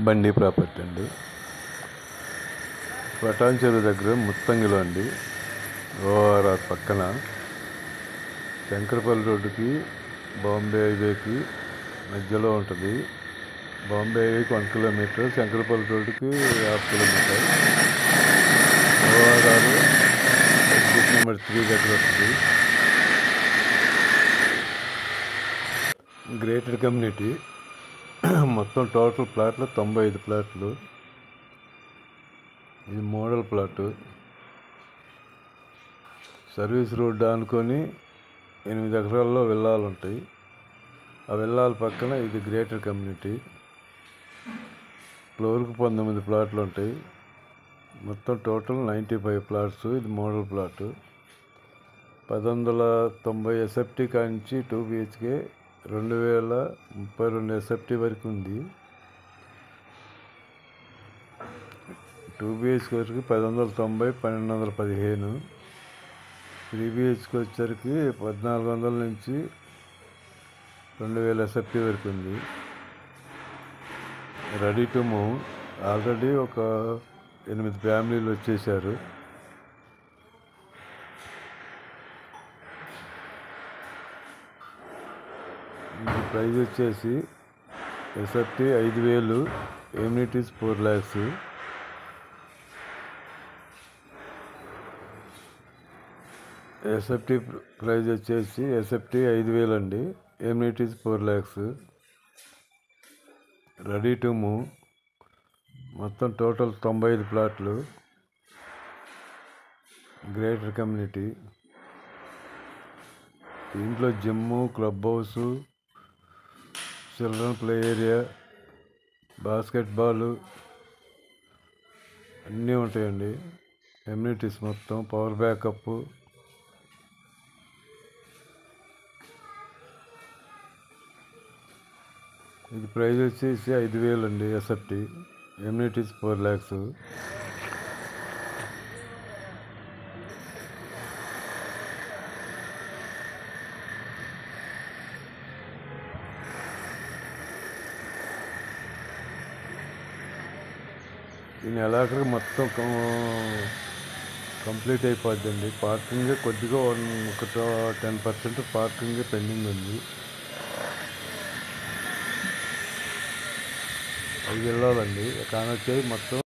బండి ప్రాపర్టీ అండి. పటాన్ చెరువు దగ్గర ముత్తంగిలో అండి. ఓఆర్ఆర్ పక్కన శంకరపల్లి రోడ్డుకి బాంబే హైవేకి మధ్యలో ఉంటుంది. బాంబే హైవేకి 1 కిలోమీటర్, శంకరపల్లి రోడ్డుకి 1/2 కిలోమీటర్. ఓఆర్ఆర్ ఎగ్జిట్ నెంబర్ 3 దగ్గర వస్తుంది. Grated community. మొత్తం టోటల్ ప్లాట్లు 95 ప్లాట్లు. ఇది మోడల్ ప్లాటు. సర్వీస్ రోడ్డు అనుకొని 8 ఎకరాల్లో విల్లాలు ఉంటాయి. ఆ విల్లాల పక్కన ఇది గ్రేటర్ కమ్యూనిటీ. ఫ్లోర్కి 19 ప్లాట్లు ఉంటాయి. మొత్తం టోటల్ 95 ప్లాట్స్. ఇది మోడల్ ప్లాటు. 1190 ఎస్ఎఫ్టీ కాంచి 2 బిహెచ్కే 2032 ఎస్ఎఫ్టీ వరకు ఉంది. 2 బిహెచ్కే వరకు 1190, 1215. 3 బిహెచ్కే వచ్చేసరికి 1400 నుంచి 2000 ఎస్ఎఫ్టీ వరకు ఉంది. Ready to move. ఆల్రెడీ ఒక 8 ఫ్యామిలీలు వచ్చేసారు. ఇది ప్రైస్ వచ్చేసి SFT 5000, amenities 4 lakhs. SFT price వచ్చేసి ఎస్ఎఫ్టీ 5000 అండి, amenities 4 lakhs. Ready to move. మొత్తం టోటల్ 95 ప్లాట్లు. Greater community. దీంట్లో gym, club house, children play area, basketball అన్నీ ఉంటాయండి. ఎమ్యూనిటీస్ మొత్తం, పవర్ బ్యాకప్. ఇది ప్రైస్ వచ్చేసి 5000 అండి ఎస్ఎఫ్టీ, ఎమ్యూనిటీస్ 4 lakhs. ఈ నెలాఖరికి మొత్తం కంప్లీట్ అయిపోద్దండి. పార్కింగ్ కొద్దిగా ఒక 10% పార్కింగ్ పెండింగ్ ఉంది. అది వెళ్ళాలండి. కానీ వచ్చేది మొత్తం